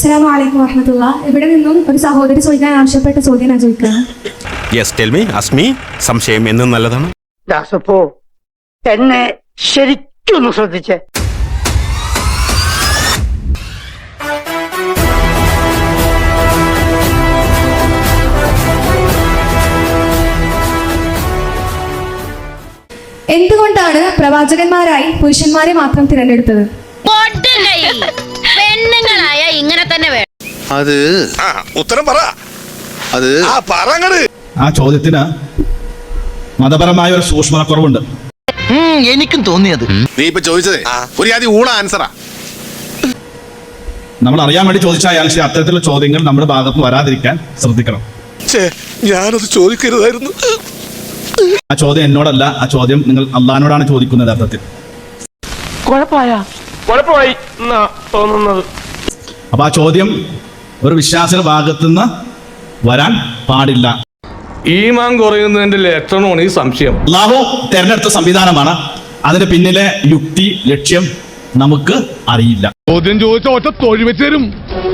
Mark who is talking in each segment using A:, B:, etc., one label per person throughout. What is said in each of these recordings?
A: അസ്സലാമു അലൈക്കും വറഹ്മത്തുള്ളാ. ഇവിടെ നിന്നും ഒരു സഹോദരി ചോദിക്കാൻ ആവശ്യപ്പെട്ട ചോദ്യം ഞാൻ ചോദിക്കുകയാണ്.
B: Yes tell me Asmi. സംശയം എന്നും നല്ലതാണ്.
C: ദാസപ്പോ എന്നെ ശരിക്കൊന്ന് ശ്രദ്ധിച്ചേ.
A: എന്തുകൊണ്ടാണ് പ്രവാചകന്മാരായി പുരുഷന്മാരെ മാത്രം തിരഞ്ഞെടുത്തത്?
D: പെണ്ണുങ്ങളായ ഇങ്ങനെ തന്നെ വേണം.
E: അത്
B: ഉത്തരം പറ.
E: അത്
F: ആ ചോദ്യത്തിന് മതപരമായ ഒരു സൂക്ഷ്മതക്കുറവുണ്ട്.
G: എനിക്കും തോന്നിയത്.
E: നീ ഇപ്പൊ ചോദിച്ചതേ ഒരു ആദ്യം ഊള ആൻസറാ.
F: നമ്മൾ അറിയാൻ വേണ്ടി ചോദിച്ചാൽ അത്തരത്തിലുള്ള ചോദ്യങ്ങൾ നമ്മുടെ ഭാഗത്ത് വരാതിരിക്കാൻ ശ്രദ്ധിക്കണം.
B: ഞാനത് ചോദിക്കരുതായിരുന്നു.
F: ആ ചോദ്യം എന്നോടല്ല, ആ ചോദ്യം നിങ്ങൾ അള്ളാഹിനോടാണ് ചോദിക്കുന്നത്. അർത്ഥത്തിൽ
H: കുഴപ്പമായി തോന്നുന്നത്.
F: അപ്പൊ ആ ചോദ്യം ഒരു വിശ്വാസിയുടെ ഭാഗത്തുനിന്ന് വരാൻ പാടില്ല.
H: ഈമാൻ കുറയുന്നതിന്റെ ലക്ഷണമാണ് ഈ സംശയം.
F: അള്ളാഹു തെരഞ്ഞെടുത്ത സംവിധാനമാണ്. അതിന്റെ പിന്നിലെ യുക്തി ലക്ഷ്യം നമുക്ക് അറിയില്ല.
I: ചോദ്യം ചോദിച്ച ഒറ്റ തൊഴിൽ വെച്ച് തരും.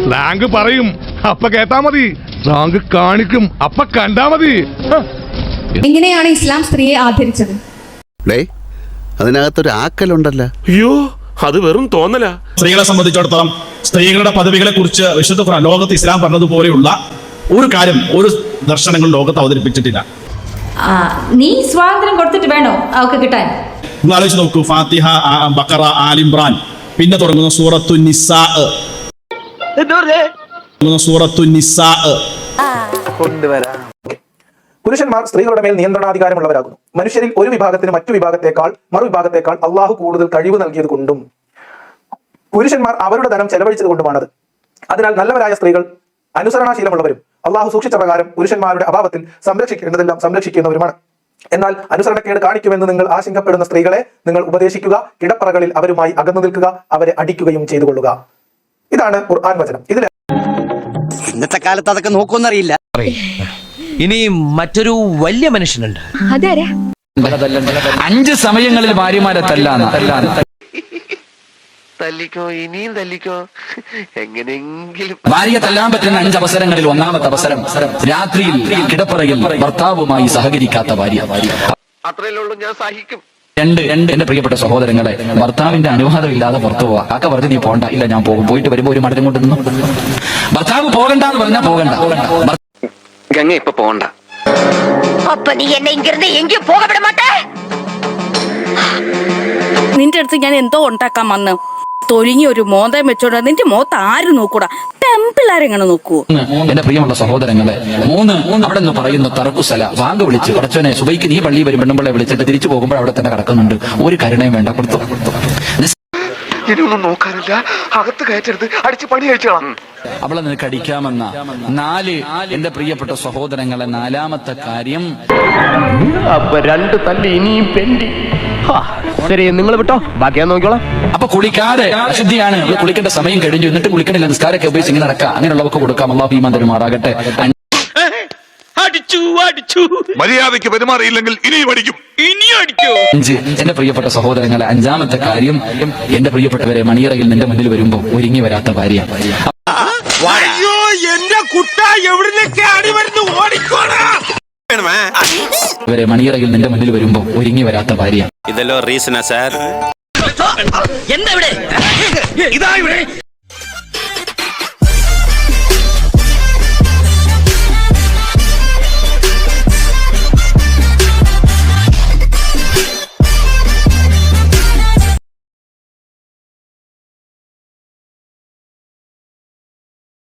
I: സ്ലാങ്ക് പറയും, അപ്പ കേട്ടാ മതി. സ്ലാങ്ക് കാണിക്കും, അപ്പ കണ്ടാ മതി.
A: എങ്ങനെയാണ് ഇസ്ലാം സ്ത്രീയെ ആദരിച്ചത്?
E: അതിനകത്തൊരു ആക്കലുണ്ടല്ലോ.
B: അയ്യോ, അത് വെറും തോന്നല.
F: സ്ത്രീകളെ സംബന്ധിച്ചിടത്തോളം സ്ത്രീകളുടെ പദവികളെ കുറിച്ച് വിശുദ്ധ ഖുർആൻ ലോകത്ത് ഇസ്ലാം പറഞ്ഞതുപോലെയുള്ള ഒരു കാര്യം ഒരു ദർശനങ്ങൾ ലോകത്ത് അവതരിപ്പിച്ചിട്ടില്ല.
D: നീ സ്വാതന്ത്ര്യം കൊടുത്തിട്ട് വേണോ അവർക്ക് കിട്ടാൻ?
F: നിങ്ങൾ ആലോചിച്ച് നോക്കൂ. ഫാത്തിഹ, ബഖറ, ആലിംറാൻ, പിന്നെ തുടങ്ങുന്ന സൂറത്തു നിസാ.
J: പുരുഷന്മാർ സ്ത്രീകളുടെ മേൽ നിയന്ത്രണാധികാരമുള്ളവരാകുന്നു. മനുഷ്യരിൽ ഒരു വിഭാഗത്തിന് മറ്റു വിഭാഗത്തെക്കാൾ മറുവിഭാഗത്തെക്കാൾ അള്ളാഹു കൂടുതൽ കഴിവ് നൽകിയത് കൊണ്ടും പുരുഷന്മാർ അവരുടെ ധനം ചെലവഴിച്ചത് കൊണ്ടുമാണത്. അതിനാൽ നല്ലവരായ സ്ത്രീകൾ അനുസരണാശീലമുള്ളവരും അള്ളാഹു സൂക്ഷിച്ച പ്രകാരം പുരുഷന്മാരുടെ അഭാവത്തിൽ സംരക്ഷിക്കേണ്ടതെല്ലാം സംരക്ഷിക്കുന്നവരുമാണ്. എന്നാൽ അനുസരണക്കേട് കാണിക്കുമെന്ന് നിങ്ങൾ ആശങ്കപ്പെടുന്ന സ്ത്രീകളെ നിങ്ങൾ ഉപദേശിക്കുക, കിടപ്പറകളിൽ അവരുമായി അകന്നു നിൽക്കുക, അവരെ അടിക്കുകയും ചെയ്തു കൊള്ളുക. ഇതാണ് ഖുർആൻ വചനം. ഇതിൽ
G: ഇന്നത്തെ കാലത്ത് അതൊക്കെ നോക്കുമെന്നറിയില്ല. ഇനി മറ്റൊരു വലിയ മനുഷ്യനുണ്ട്.
K: 5 സമയങ്ങളിൽ ഭാര്യമാരെ
G: തല്ലിക്കോ, ഇനിയും തല്ലിക്കോ, എങ്ങനെയെങ്കിലും.
K: ഭാര്യയെ തല്ലാൻ പറ്റുന്ന 5 അവസരങ്ങളിൽ ഒന്നാമത്തെ അവസരം രാത്രിയിൽ കിടപ്പറയിൽ ഭർത്താവുമായി സഹകരിക്കാത്ത ഭാര്യ.
G: അത്രയല്ലേ ഉള്ളൂ, ഞാൻ സഹിക്കും.
K: 2 എന്റെ പ്രിയപ്പെട്ട സഹോദരങ്ങളെ, ഭർത്താവിന്റെ അനുവാദം ഇല്ലാതെ പുറത്തു പോവാ. കാക്ക പറഞ്ഞു നീ പോകണ്ട. ഇല്ല, ഞാൻ പോകും. പോയിട്ട് വരുമ്പോ ഒരു മടലും കൊണ്ട് നിന്നു. ഭർത്താവ് പോകണ്ടെന്ന് പറഞ്ഞാൽ പോകണ്ട.
G: ഗംഗ ഇപ്പൊ പോകണ്ട.
D: അപ്പൊ നീ എന്നെ എങ്കിലും പോകപ്പെട മാട്ടേ.
L: നിന്റെ അടുത്ത് ഞാൻ എന്തോ ഉണ്ടാക്കാൻ വന്ന് തൊലിങ്ങി ഒരു മോന്തം വെച്ചോണ്ട് നിന്റെ മോത്ത് ആര് നോക്കൂടാ? ടെമ്പിളാരെങ്ങനെ നോക്കൂ?
K: എന്റെ പ്രിയമുള്ള സഹോദരങ്ങളെ, 3 അവിടെ നിന്ന് പറയുന്ന തറക്കുസല വാങ്ക് വിളിച്ച് പടച്ചോനെ സുബൈക്ക് നീ പള്ളി വരും പെണ്ണുമ്പിളെ വിളിച്ചിട്ട് തിരിച്ചു പോകുമ്പോൾ അവിടെ തന്നെ കിടക്കുന്നുണ്ട്. ഒരു കരുണയും വേണ്ട. കൊടുത്തു
G: ഇനിയൊന്നും നോക്കാനില്ല, അകത്ത് കയറ്റരുത്, അടിച്ച് പണി കഴിച്ചോളാം.
K: അവളെ നിനക്ക് അടിക്കാമെന്ന 4 എന്റെ പ്രിയപ്പെട്ട സഹോദരങ്ങളെ, 4ാമത്തെ കാര്യം
H: അപ്പൊ 2 തല്ലി ഇനിയും പെൻഡി. ശരി, നിങ്ങൾ വിട്ടോ, ബാക്കി ഞാൻ നോക്കിക്കോളാം.
K: അപ്പൊ കുളിക്കാതെ അശുദ്ധിയാണ്. കുളിക്കേണ്ട സമയം കഴിഞ്ഞു, എന്നിട്ട് കുളിക്കണില്ല, നിസ്കാരമൊക്കെ ഉപയോഗിച്ച് ഇങ്ങനെ നടക്കാം. അങ്ങനെയുള്ളവർക്ക് കൊടുക്കാം. അല്ലാഹു ഈമാൻ തരുമാറാകട്ടെ.
I: മര്യാദയ്ക്ക് പെരുമാറിയില്ലെങ്കിൽ ഇനിയും അടിക്കും.
K: 5 എന്റെ പ്രിയപ്പെട്ട സഹോദരങ്ങളെ, 5ാമത്തെ കാര്യം എന്റെ പ്രിയപ്പെട്ടവരെ, മണിയറയിൽ നിന്റെ മുന്നിൽ വരുമ്പോ ഒരുങ്ങി വരാത്ത ഭാര്യ. ഇവരെ മണിയറയിൽ നിന്റെ മുന്നിൽ വരുമ്പോ ഒരുങ്ങി വരാത്ത ഭാര്യ.
B: ഇതല്ലോ റീസണാ സാർ.
G: എന്താ ഇവിടെ?